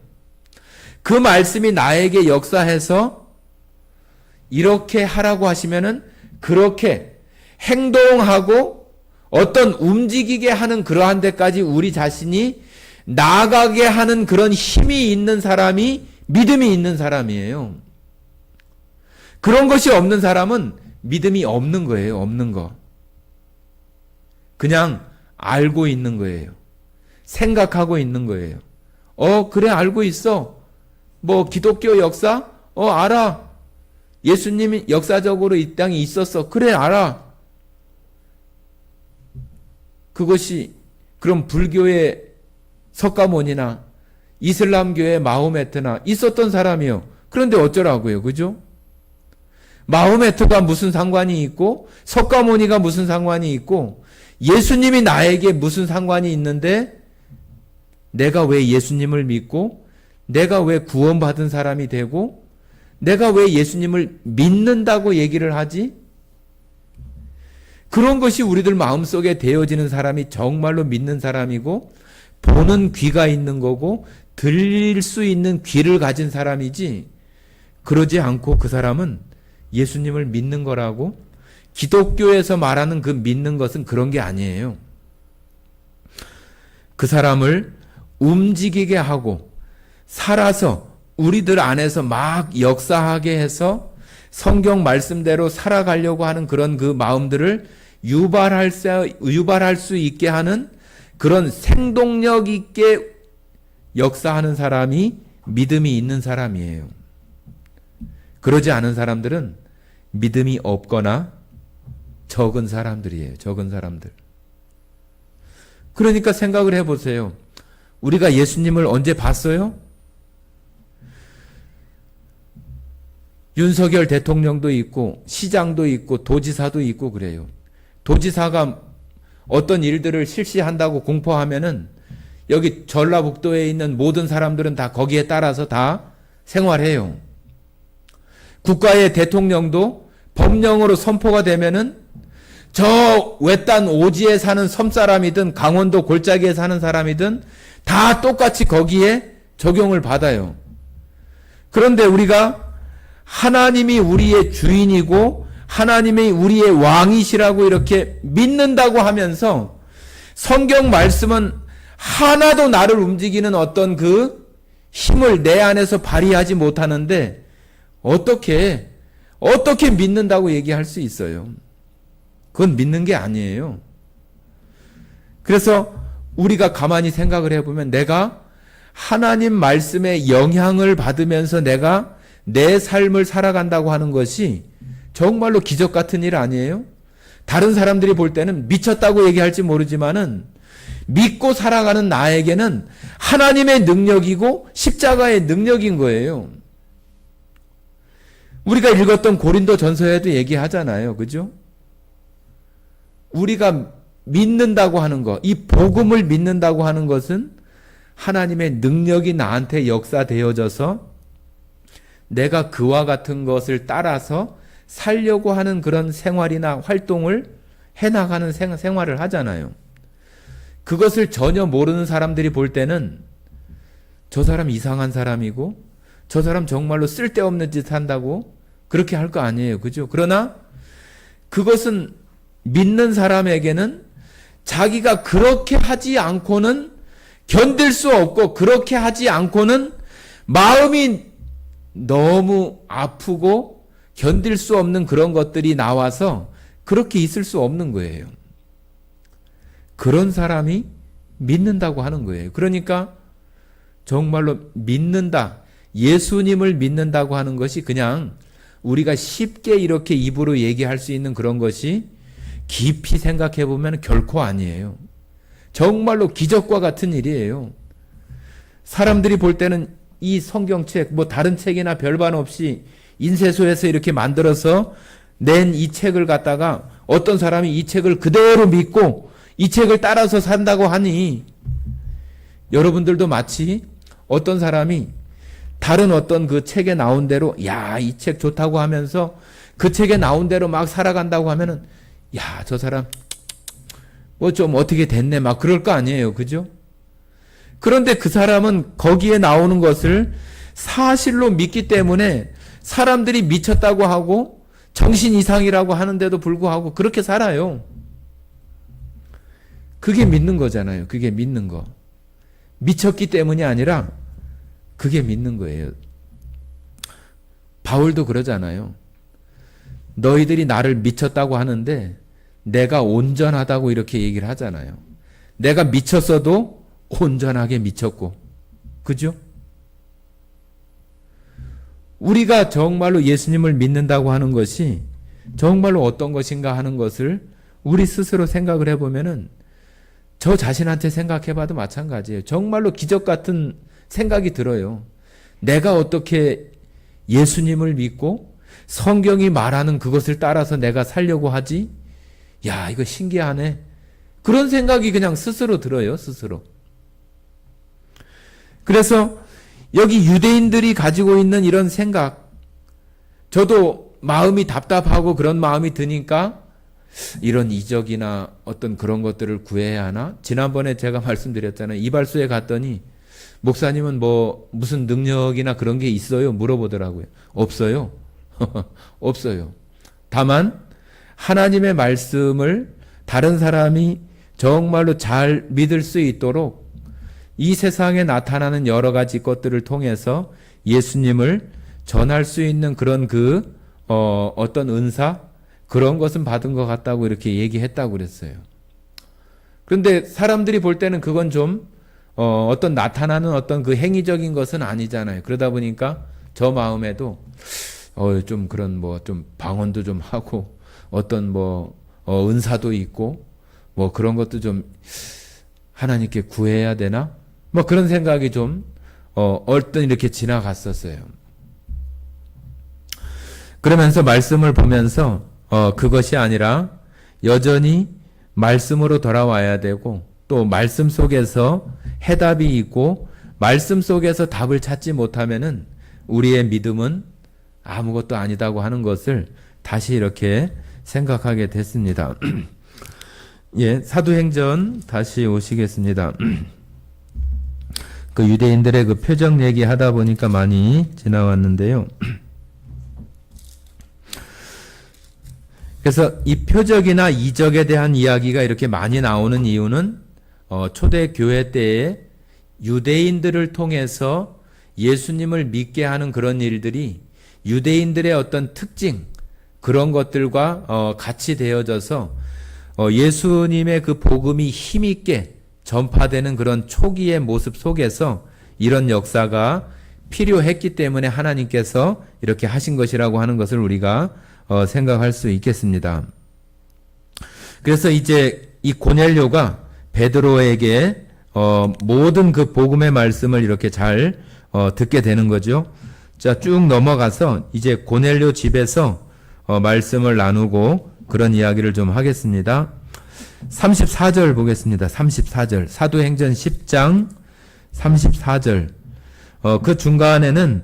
그 말씀이 나에게 역사해서 이렇게 하라고 하시면은 그렇게 행동하고 어떤 움직이게 하는 그러한 데까지 우리 자신이 나아가게 하는 그런 힘이 있는 사람이 믿음이 있는 사람이에요. 그런 것이 없는 사람은 믿음이 없는 거예요. 없는 거. 그냥 알고 있는 거예요. 생각하고 있는 거예요. 그래 알고 있어. 뭐 기독교 역사? 알아. 예수님이 역사적으로 이 땅에 있었어. 그래 알아. 그것이 그럼 불교의 석가모니나 이슬람교의 마호메트나 있었던 사람이요. 그런데 어쩌라고요. 그죠? 마호메트가 무슨 상관이 있고 석가모니가 무슨 상관이 있고 예수님이 나에게 무슨 상관이 있는데 내가 왜 예수님을 믿고 내가 왜 구원받은 사람이 되고 내가 왜 예수님을 믿는다고 얘기를 하지? 그런 것이 우리들 마음속에 되어지는 사람이 정말로 믿는 사람이고 보는 귀가 있는 거고 들릴 수 있는 귀를 가진 사람이지 그러지 않고 그 사람은 예수님을 믿는 거라고 기독교에서 말하는 그 믿는 것은 그런 게 아니에요. 그 사람을 움직이게 하고 살아서 우리들 안에서 막 역사하게 해서 성경 말씀대로 살아가려고 하는 그런 그 마음들을 유발할 수 있게 하는 그런 생동력 있게 역사하는 사람이 믿음이 있는 사람이에요. 그러지 않은 사람들은 믿음이 없거나 적은 사람들이에요. 적은 사람들. 그러니까 생각을 해보세요. 우리가 예수님을 언제 봤어요? 윤석열 대통령도 있고 시장도 있고 도지사도 있고 그래요. 도지사가 어떤 일들을 실시한다고 공포하면은 여기 전라북도에 있는 모든 사람들은 다 거기에 따라서 다 생활해요. 국가의 대통령도 법령으로 선포가 되면은 저 외딴 오지에 사는 섬사람이든 강원도 골짜기에 사는 사람이든 다 똑같이 거기에 적용을 받아요. 그런데 우리가 하나님이 우리의 주인이고 하나님이 우리의 왕이시라고 이렇게 믿는다고 하면서 성경 말씀은 하나도 나를 움직이는 어떤 그 힘을 내 안에서 발휘하지 못하는데 어떻게 믿는다고 얘기할 수 있어요? 그건 믿는 게 아니에요. 그래서 우리가 가만히 생각을 해보면 내가 하나님 말씀의 영향을 받으면서 내가 내 삶을 살아간다고 하는 것이 정말로 기적 같은 일 아니에요? 다른 사람들이 볼 때는 미쳤다고 얘기할지 모르지만은 믿고 살아가는 나에게는 하나님의 능력이고 십자가의 능력인 거예요. 우리가 읽었던 고린도 전서에도 얘기하잖아요. 그죠? 우리가 믿는다고 하는 것, 이 복음을 믿는다고 하는 것은 하나님의 능력이 나한테 역사되어져서 내가 그와 같은 것을 따라서 살려고 하는 그런 생활이나 활동을 해나가는 생활을 하잖아요. 그것을 전혀 모르는 사람들이 볼 때는 저 사람 이상한 사람이고 저 사람 정말로 쓸데없는 짓 한다고 그렇게 할 거 아니에요. 그죠? 그러나 그것은 믿는 사람에게는 자기가 그렇게 하지 않고는 견딜 수 없고 그렇게 하지 않고는 마음이 너무 아프고 견딜 수 없는 그런 것들이 나와서 그렇게 있을 수 없는 거예요. 그런 사람이 믿는다고 하는 거예요. 그러니까 정말로 믿는다, 예수님을 믿는다고 하는 것이 그냥 우리가 쉽게 이렇게 입으로 얘기할 수 있는 그런 것이 깊이 생각해 보면 결코 아니에요. 정말로 기적과 같은 일이에요. 사람들이 볼 때는 이 성경책, 뭐 다른 책이나 별반 없이 인쇄소에서 이렇게 만들어서 낸 이 책을 갖다가 어떤 사람이 이 책을 그대로 믿고 이 책을 따라서 산다고 하니 여러분들도 마치 어떤 사람이 다른 어떤 그 책에 나온 대로 야, 이 책 좋다고 하면서 그 책에 나온 대로 막 살아간다고 하면은 야, 저 사람 뭐 좀 어떻게 됐네 막 그럴 거 아니에요. 그죠? 그런데 그 사람은 거기에 나오는 것을 사실로 믿기 때문에 사람들이 미쳤다고 하고 정신 이상이라고 하는데도 불구하고 그렇게 살아요. 그게 믿는 거잖아요. 그게 믿는 거. 미쳤기 때문이 아니라 그게 믿는 거예요. 바울도 그러잖아요. 너희들이 나를 미쳤다고 하는데 내가 온전하다고 이렇게 얘기를 하잖아요. 내가 미쳤어도 온전하게 미쳤고. 그죠? 우리가 정말로 예수님을 믿는다고 하는 것이 정말로 어떤 것인가 하는 것을 우리 스스로 생각을 해보면은 저 자신한테 생각해봐도 마찬가지예요. 정말로 기적 같은 생각이 들어요. 내가 어떻게 예수님을 믿고 성경이 말하는 그것을 따라서 내가 살려고 하지? 야, 이거 신기하네. 그런 생각이 그냥 스스로 들어요, 스스로. 그래서 여기 유대인들이 가지고 있는 이런 생각, 저도 마음이 답답하고 그런 마음이 드니까 이런 이적이나 어떤 그런 것들을 구해야 하나? 지난번에 제가 말씀드렸잖아요. 이발소에 갔더니 목사님은 뭐 무슨 능력이나 그런 게 있어요? 물어보더라고요. 없어요. 없어요. 다만 하나님의 말씀을 다른 사람이 정말로 잘 믿을 수 있도록 이 세상에 나타나는 여러 가지 것들을 통해서 예수님을 전할 수 있는 그런 어떤 은사, 그런 것은 받은 것 같다고 이렇게 얘기했다고 그랬어요. 그런데 사람들이 볼 때는 그건 좀 어떤 나타나는 어떤 그 행위적인 것은 아니잖아요. 그러다 보니까 저 마음에도 좀 그런 뭐 좀 방언도 좀 하고 어떤 은사도 있고 뭐 그런 것도 좀 하나님께 구해야 되나? 뭐 그런 생각이 좀 얼른 이렇게 지나갔었어요. 그러면서 말씀을 보면서 그것이 아니라 여전히 말씀으로 돌아와야 되고 또 말씀 속에서 해답이 있고 말씀 속에서 답을 찾지 못하면은 우리의 믿음은 아무것도 아니다고 하는 것을 다시 이렇게 생각하게 됐습니다. 예, 사도행전 다시 오시겠습니다. 그 유대인들의 그 표적 얘기 하다 보니까 많이 지나왔는데요. 그래서 이 표적이나 이적에 대한 이야기가 이렇게 많이 나오는 이유는 초대 교회 때에 유대인들을 통해서 예수님을 믿게 하는 그런 일들이 유대인들의 어떤 특징, 그런 것들과 같이 되어져서 예수님의 그 복음이 힘있게 전파되는 그런 초기의 모습 속에서 이런 역사가 필요했기 때문에 하나님께서 이렇게 하신 것이라고 하는 것을 우리가 생각할 수 있겠습니다. 그래서 이제 이 고넬료가 베드로에게 모든 그 복음의 말씀을 이렇게 잘 듣게 되는 거죠. 자, 쭉 넘어가서 이제 고넬료 집에서 말씀을 나누고 그런 이야기를 좀 하겠습니다. 34절 보겠습니다. 34절. 사도행전 10장 34절. 그 중간에는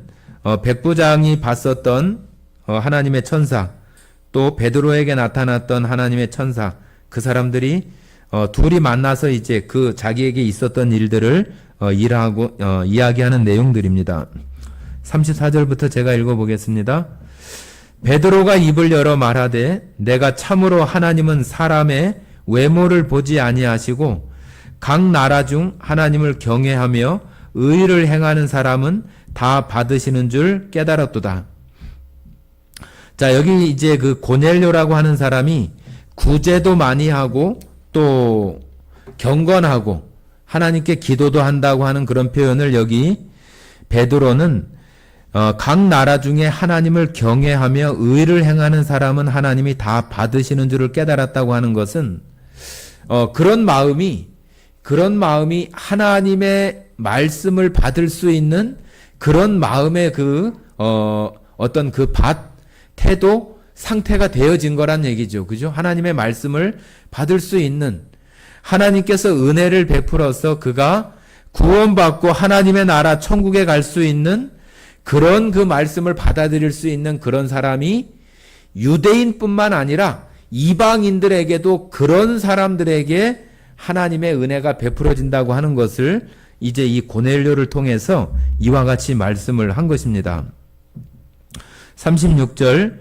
백부장이 봤었던 하나님의 천사, 또 베드로에게 나타났던 하나님의 천사, 그 사람들이 둘이 만나서 이제 그 자기에게 있었던 일들을 이야기하는 내용들입니다. 34절부터 제가 읽어보겠습니다. 베드로가 입을 열어 말하되 내가 참으로 하나님은 사람의 외모를 보지 아니하시고 각 나라 중 하나님을 경외하며 의를 행하는 사람은 다 받으시는 줄 깨달았도다. 자, 여기 이제 그 고넬료라고 하는 사람이 구제도 많이 하고 또 경건하고 하나님께 기도도 한다고 하는 그런 표현을 여기 베드로는 각 나라 중에 하나님을 경외하며 의를 행하는 사람은 하나님이 다 받으시는 줄을 깨달았다고 하는 것은 그런 마음이 하나님의 말씀을 받을 수 있는 그런 마음의 어떤 그 태도, 상태가 되어진 거란 얘기죠. 그죠? 하나님의 말씀을 받을 수 있는, 하나님께서 은혜를 베풀어서 그가 구원받고 하나님의 나라 천국에 갈 수 있는 그런 그 말씀을 받아들일 수 있는 그런 사람이 유대인뿐만 아니라 이방인들에게도 그런 사람들에게 하나님의 은혜가 베풀어진다고 하는 것을 이제 이 고넬료를 통해서 이와 같이 말씀을 한 것입니다. 36절,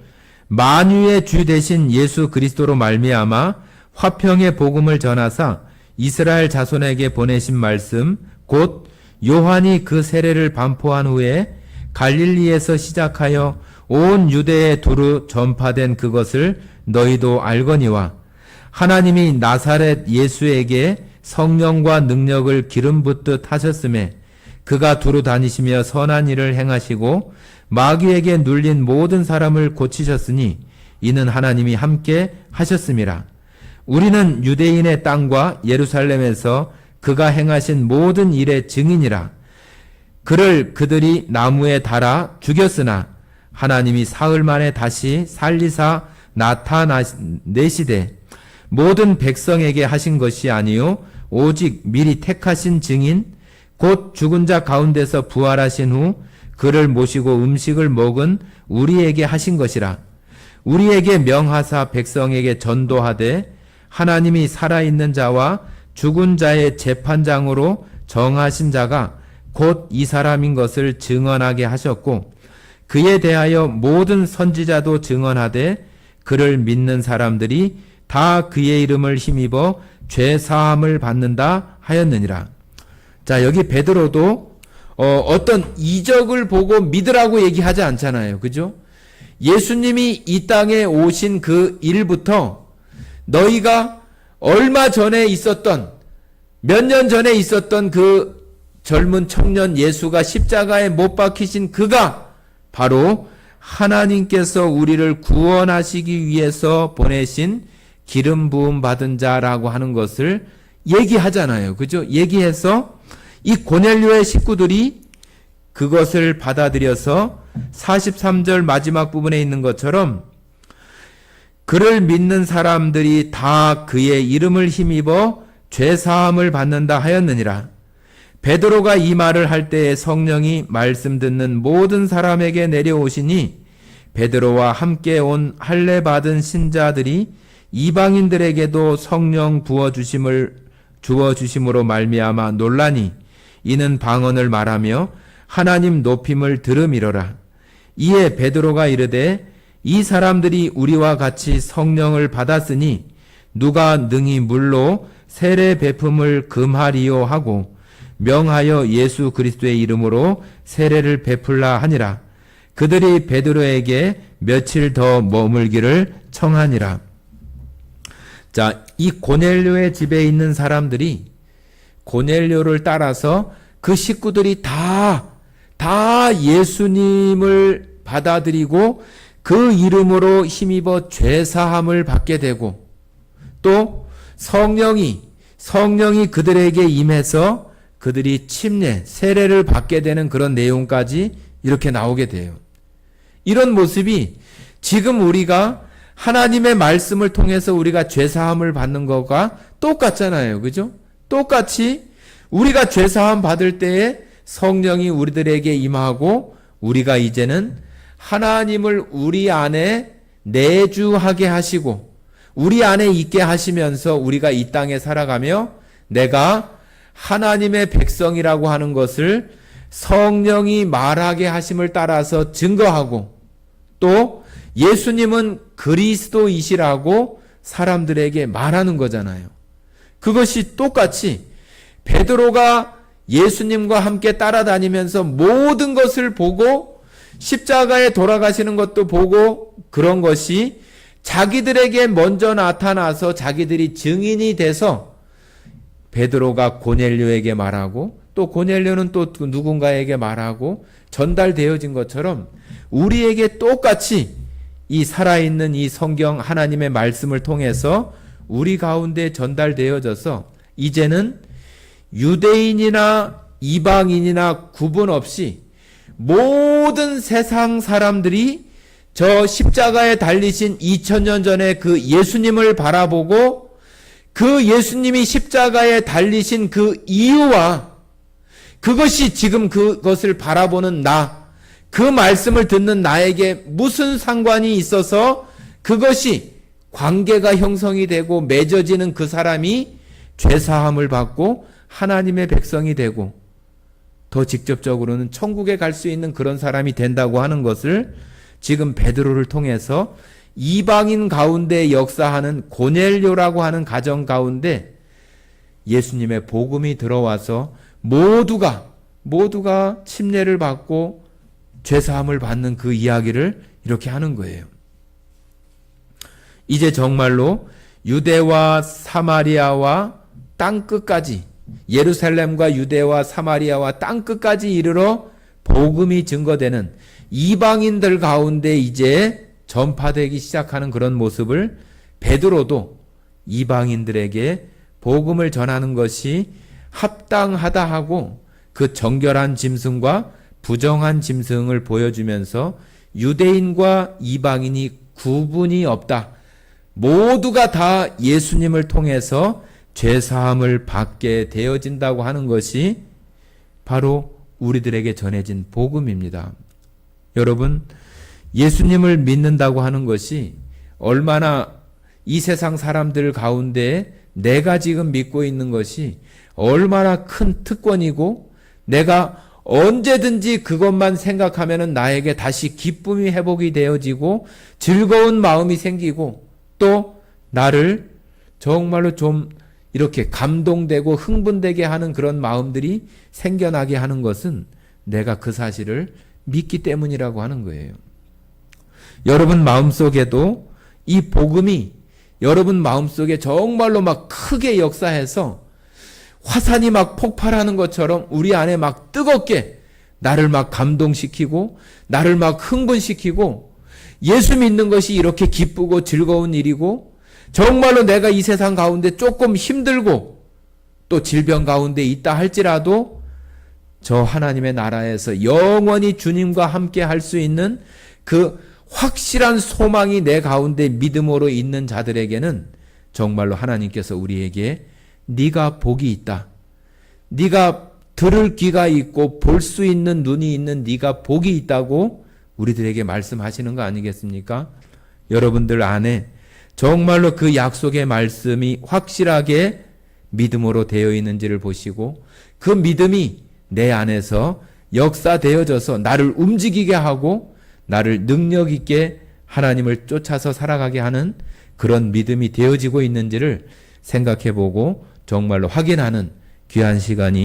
만유의 주 되신 예수 그리스도로 말미암아 화평의 복음을 전하사 이스라엘 자손에게 보내신 말씀 곧 요한이 그 세례를 반포한 후에 갈릴리에서 시작하여 온 유대에 두루 전파된 그것을 너희도 알거니와 하나님이 나사렛 예수에게 성령과 능력을 기름 붓듯 하셨음에 그가 두루 다니시며 선한 일을 행하시고 마귀에게 눌린 모든 사람을 고치셨으니 이는 하나님이 함께 하셨음이라. 우리는 유대인의 땅과 예루살렘에서 그가 행하신 모든 일의 증인이라. 그를 그들이 나무에 달아 죽였으나 하나님이 사흘 만에 다시 살리사 나타내시되 모든 백성에게 하신 것이 아니요 오직 미리 택하신 증인 곧 죽은 자 가운데서 부활하신 후 그를 모시고 음식을 먹은 우리에게 하신 것이라. 우리에게 명하사 백성에게 전도하되 하나님이 살아있는 자와 죽은 자의 재판장으로 정하신 자가 곧 이 사람인 것을 증언하게 하셨고 그에 대하여 모든 선지자도 증언하되 그를 믿는 사람들이 다 그의 이름을 힘입어 죄 사함을 받는다 하였느니라. 자, 여기 베드로도 어떤 이적을 보고 믿으라고 얘기하지 않잖아요. 그죠? 예수님이 이 땅에 오신 그 일부터 너희가 얼마 전에 있었던, 몇 년 전에 있었던 그 젊은 청년 예수가 십자가에 못 박히신 그가 바로 하나님께서 우리를 구원하시기 위해서 보내신 기름 부음 받은 자라고 하는 것을 얘기하잖아요. 그죠? 얘기해서 이 고넬료의 식구들이 그것을 받아들여서 43절 마지막 부분에 있는 것처럼 그를 믿는 사람들이 다 그의 이름을 힘입어 죄사함을 받는다 하였느니라. 베드로가 이 말을 할 때에 성령이 말씀 듣는 모든 사람에게 내려오시니 베드로와 함께 온 할례 받은 신자들이 이방인들에게도 성령 주어주심으로 말미암아 놀라니 이는 방언을 말하며 하나님 높임을 들음이로라. 이에 베드로가 이르되 이 사람들이 우리와 같이 성령을 받았으니 누가 능히 물로 세례 베품을 금하리요 하고 명하여 예수 그리스도의 이름으로 세례를 베풀라 하니라. 그들이 베드로에게 며칠 더 머물기를 청하니라. 자, 이 고넬료의 집에 있는 사람들이 고넬료를 따라서 그 식구들이 다 예수님을 받아들이고 그 이름으로 힘입어 죄사함을 받게 되고 또 성령이 그들에게 임해서 그들이 침례, 세례를 받게 되는 그런 내용까지 이렇게 나오게 돼요. 이런 모습이 지금 우리가 하나님의 말씀을 통해서 우리가 죄사함을 받는 것과 똑같잖아요. 그죠? 똑같이 우리가 죄사함 받을 때에 성령이 우리들에게 임하고 우리가 이제는 하나님을 우리 안에 내주하게 하시고 우리 안에 있게 하시면서 우리가 이 땅에 살아가며 내가 하나님의 백성이라고 하는 것을 성령이 말하게 하심을 따라서 증거하고 또 예수님은 그리스도이시라고 사람들에게 말하는 거잖아요. 그것이 똑같이 베드로가 예수님과 함께 따라다니면서 모든 것을 보고 십자가에 돌아가시는 것도 보고 그런 것이 자기들에게 먼저 나타나서 자기들이 증인이 돼서 베드로가 고넬료에게 말하고 또 고넬료는 또 누군가에게 말하고 전달되어진 것처럼 우리에게 똑같이 이 살아있는 이 성경 하나님의 말씀을 통해서 우리 가운데 전달되어져서 이제는 유대인이나 이방인이나 구분 없이 모든 세상 사람들이 저 십자가에 달리신 2000년 전에 그 예수님을 바라보고 그 예수님이 십자가에 달리신 그 이유와 그것이 지금 그것을 바라보는 그 말씀을 듣는 나에게 무슨 상관이 있어서 그것이 관계가 형성이 되고 맺어지는 그 사람이 죄사함을 받고 하나님의 백성이 되고 더 직접적으로는 천국에 갈 수 있는 그런 사람이 된다고 하는 것을 지금 베드로를 통해서 이방인 가운데 역사하는 고넬료라고 하는 가정 가운데 예수님의 복음이 들어와서 모두가 침례를 받고 죄사함을 받는 그 이야기를 이렇게 하는 거예요. 이제 정말로 유대와 사마리아와 땅끝까지 예루살렘과 유대와 사마리아와 땅끝까지 이르러 복음이 증거되는 이방인들 가운데 이제 전파되기 시작하는 그런 모습을 베드로도 이방인들에게 복음을 전하는 것이 합당하다 하고 그 정결한 짐승과 부정한 짐승을 보여주면서 유대인과 이방인이 구분이 없다. 모두가 다 예수님을 통해서 죄사함을 받게 되어진다고 하는 것이 바로 우리들에게 전해진 복음입니다. 여러분, 예수님을 믿는다고 하는 것이 얼마나 이 세상 사람들 가운데 내가 지금 믿고 있는 것이 얼마나 큰 특권이고 내가 언제든지 그것만 생각하면은 나에게 다시 기쁨이 회복이 되어지고 즐거운 마음이 생기고 또 나를 정말로 좀 이렇게 감동되고 흥분되게 하는 그런 마음들이 생겨나게 하는 것은 내가 그 사실을 믿기 때문이라고 하는 거예요. 여러분 마음속에도 이 복음이 여러분 마음속에 정말로 막 크게 역사해서 화산이 막 폭발하는 것처럼 우리 안에 막 뜨겁게 나를 막 감동시키고 나를 막 흥분시키고 예수 믿는 것이 이렇게 기쁘고 즐거운 일이고 정말로 내가 이 세상 가운데 조금 힘들고 또 질병 가운데 있다 할지라도 저 하나님의 나라에서 영원히 주님과 함께 할 수 있는 그 확실한 소망이 내 가운데 믿음으로 있는 자들에게는 정말로 하나님께서 우리에게 네가 복이 있다. 네가 들을 귀가 있고 볼 수 있는 눈이 있는 네가 복이 있다고 우리들에게 말씀하시는 거 아니겠습니까? 여러분들 안에 정말로 그 약속의 말씀이 확실하게 믿음으로 되어 있는지를 보시고 그 믿음이 내 안에서 역사되어져서 나를 움직이게 하고 나를 능력 있게 하나님을 쫓아서 살아가게 하는 그런 믿음이 되어지고 있는지를 생각해 보고 정말로 확인하는 귀한 시간이